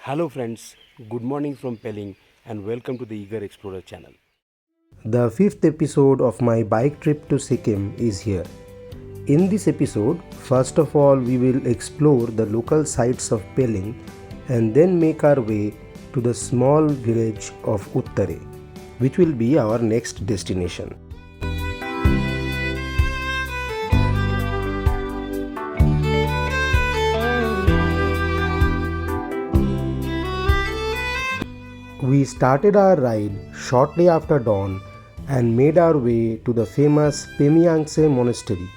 Hello friends, good morning from Pelling and welcome to the Eager Explorer channel. The fifth episode of my bike trip to Sikkim is here. In this episode, first of all, we will explore the local sites of Pelling and then make our way to the small village of Uttarey, which will be our next destination. We started our ride shortly after dawn and made our way to the famous Pemiangse monastery.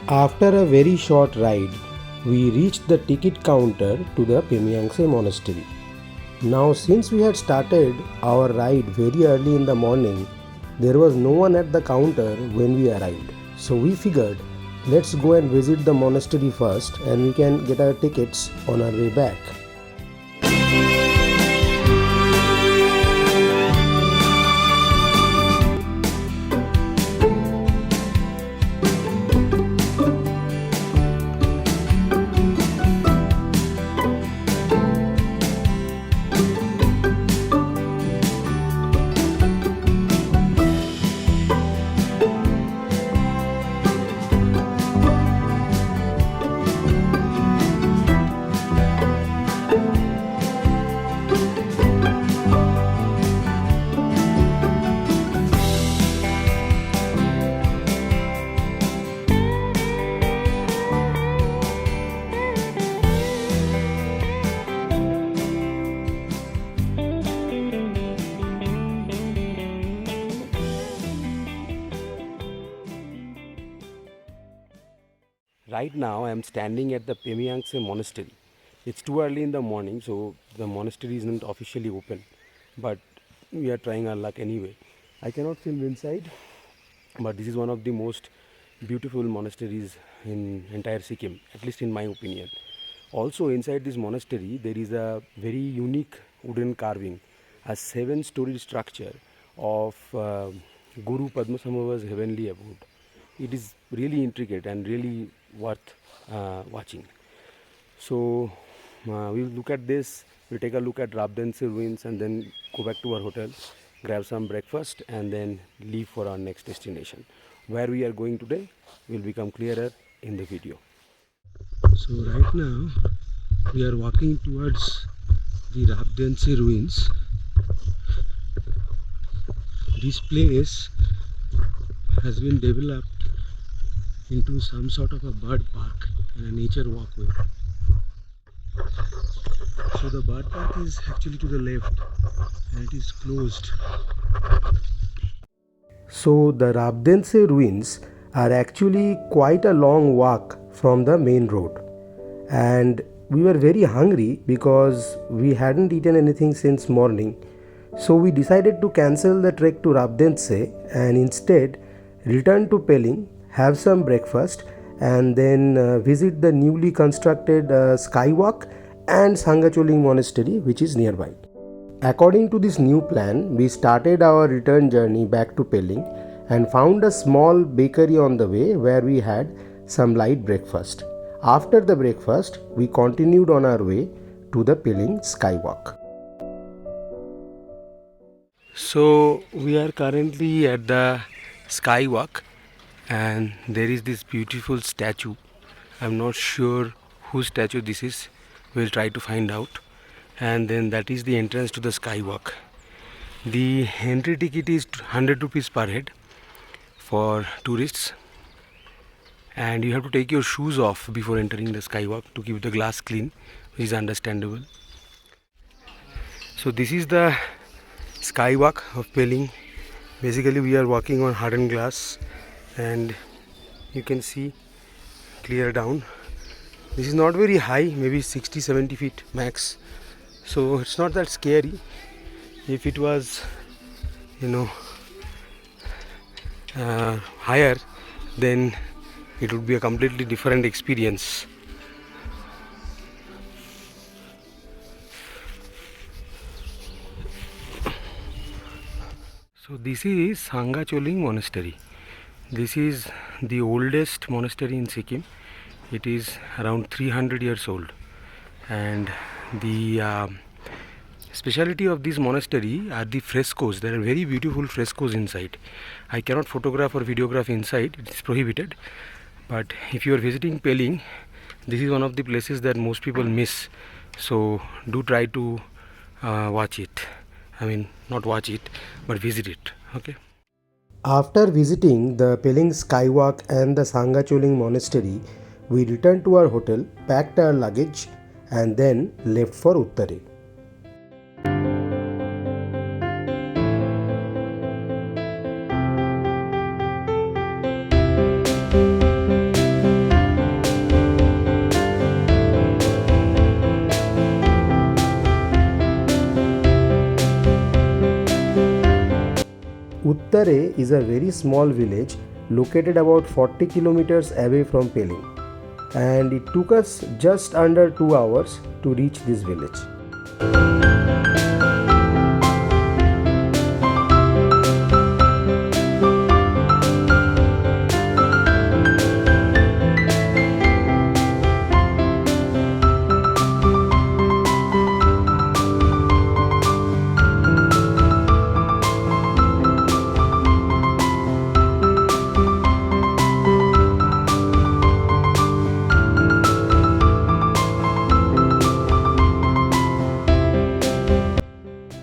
After a very short ride, we reached the ticket counter to the Pemiangse monastery. Now, since we had started our ride very early in the morning, there was no one at the counter when we arrived. So we figured, let's go and visit the monastery first and we can get our tickets on our way back. Right now I am standing at the Pemiangse monastery. It's too early in the morning, so the monastery isn't officially open, but we are trying our luck anyway. I cannot film inside, but this is one of the most beautiful monasteries in entire Sikkim, at least in my opinion. Also inside this monastery there is a very unique wooden carving, a 7-story structure of Guru Padmasambhava's heavenly abode. It is really intricate and really worth watching. So we'll look at this, we'll take a look at Rabdense ruins and then go back to our hotel, grab some breakfast and then leave for our next destination. Where we are going today will become clearer in the video. So right now we are walking towards the Rabdense ruins. This place has been developed into some sort of a bird park and a nature walkway. So the bird park is actually to the left and it is closed. So the Rabdense ruins are actually quite a long walk from the main road. And we were very hungry because we hadn't eaten anything since morning. So we decided to cancel the trek to Rabdense and instead return to Pelling, have some breakfast and then visit the newly constructed Skywalk and Sangacholing monastery which is nearby. According to this new plan, we started our return journey back to Pelling and found a small bakery on the way where we had some light breakfast. After the breakfast, we continued on our way to the Pelling Skywalk. So we are currently at the Skywalk and there is this beautiful statue. I'm not sure whose statue this is. We'll try to find out. And then that is the entrance to the Skywalk. The entry ticket is 100 rupees per head for tourists. And you have to take your shoes off before entering the Skywalk to keep the glass clean, which is understandable. So this is the Skywalk of Pelling. Basically we are walking on hardened glass and you can see clear down. This is not very high, maybe 60-70 feet max, so it's not that scary. If it was higher, then it would be a completely different experience. So this is Sangacholing Monastery. This is the oldest monastery in Sikkim. It is around 300 years old, and the speciality of this monastery are the frescoes. There are very beautiful frescoes inside. I cannot photograph or videograph inside, it is prohibited, but if you are visiting Pelling, this is one of the places that most people miss, so do try to watch it. I mean, not watch it, but visit it. Okay. After visiting the Pelling Skywalk and the Sangacholing Monastery, we returned to our hotel, packed our luggage, and then left for Uttarey. Uttarey is a very small village located about 40 kilometers away from Pelling, and it took us just under 2 hours to reach this village.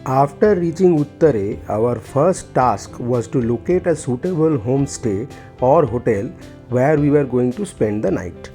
After reaching Uttarey, our first task was to locate a suitable homestay or hotel where we were going to spend the night.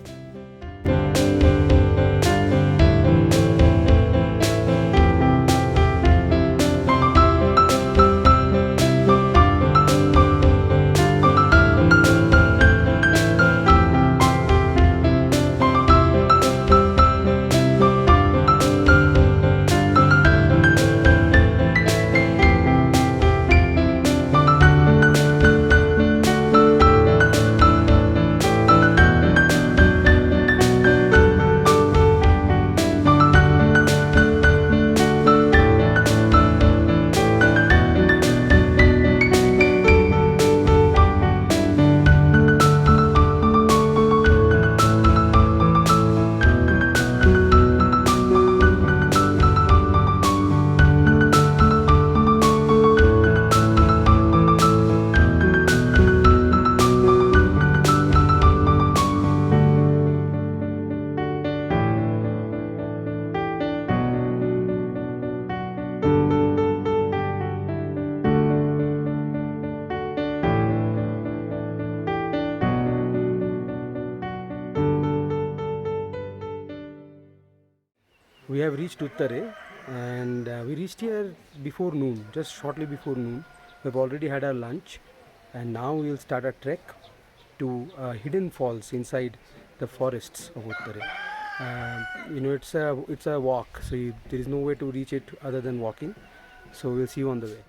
We have reached Uttarey, and we reached here before noon, just shortly before noon. We've already had our lunch, and now we'll start a trek to hidden falls inside the forests of Uttarey. It's a walk, so there is no way to reach it other than walking. So we'll see you on the way.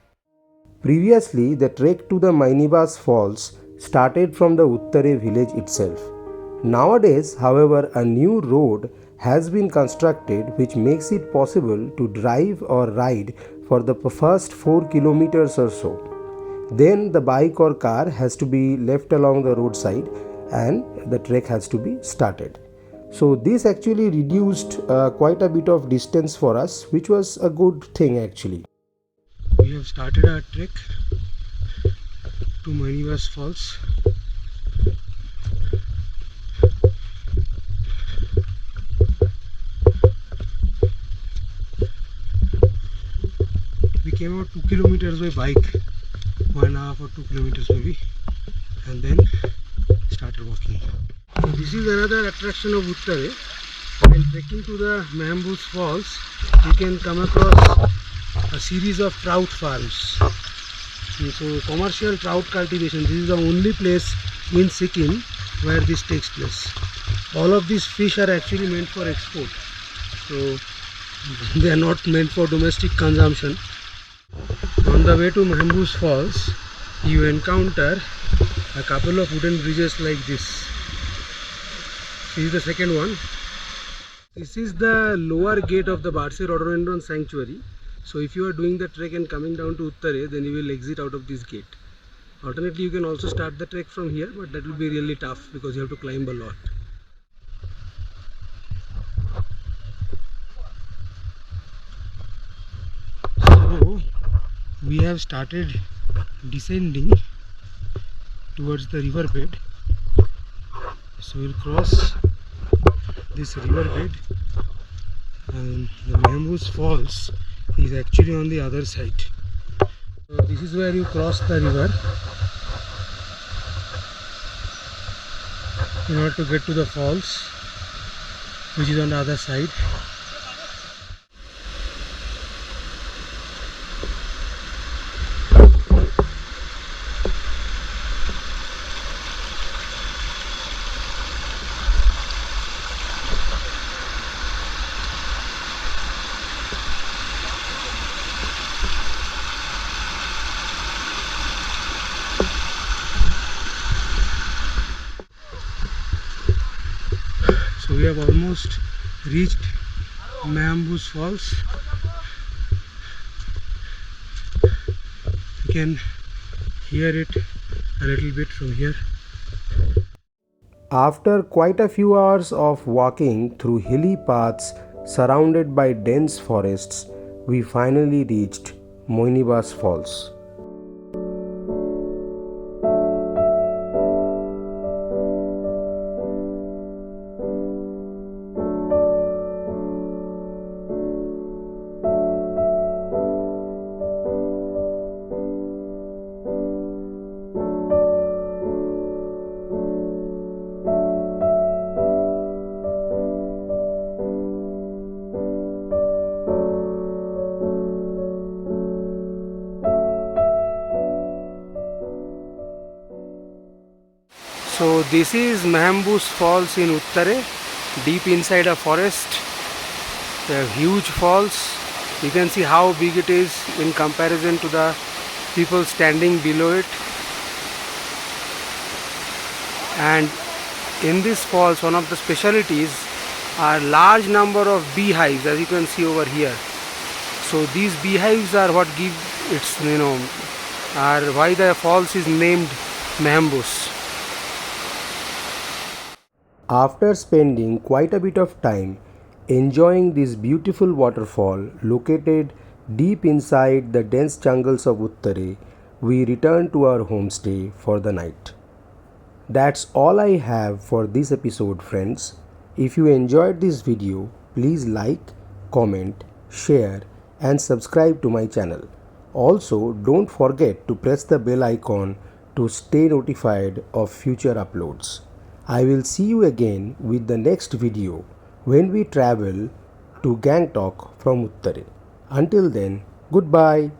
Previously, the trek to the Mainebass Falls started from the Uttarey village itself. Nowadays, however, a new road has been constructed which makes it possible to drive or ride for the first 4 kilometers or so. Then the bike or car has to be left along the roadside and the trek has to be started. So this actually reduced quite a bit of distance for us, which was a good thing actually. We have started our trek to Mainebass Falls. We came out 2 kilometers by bike, 1.5 or 2 kilometers maybe, and then started walking. So this is another attraction of Uttarey. While trekking to the Mainebass Falls, you can come across a series of trout farms. And so commercial trout cultivation, this is the only place in Sikkim where this takes place. All of these fish are actually meant for export, so they are not meant for domestic consumption. On the way to Mainebass Falls, you encounter a couple of wooden bridges like this. This is the second one. This is the lower gate of the Barse Rhododendron Sanctuary. So if you are doing the trek and coming down to Uttarey, then you will exit out of this gate. Alternately, you can also start the trek from here, but that will be really tough because you have to climb a lot. So we have started descending towards the river bed. So we'll cross this river bed, and the Mainebass Falls is actually on the other side. So this is where you cross the river in order to get to the falls, which is on the other side. So we have almost reached Mainebass Falls. You can hear it a little bit from here. After quite a few hours of walking through hilly paths surrounded by dense forests, we finally reached Mainebass Falls. So this is Mainebass Falls in Uttarey, deep inside a forest. They have huge falls. You can see how big it is in comparison to the people standing below it. And in this falls, one of the specialities are large number of beehives, as you can see over here. So these beehives are what give its, are why the falls is named Mainebass. After spending quite a bit of time enjoying this beautiful waterfall located deep inside the dense jungles of Uttarey, we returned to our homestay for the night. That's all I have for this episode, friends. If you enjoyed this video, please like, comment, share and subscribe to my channel. Also, don't forget to press the bell icon to stay notified of future uploads. I will see you again with the next video when we travel to Gangtok from Uttarey. Until then, goodbye.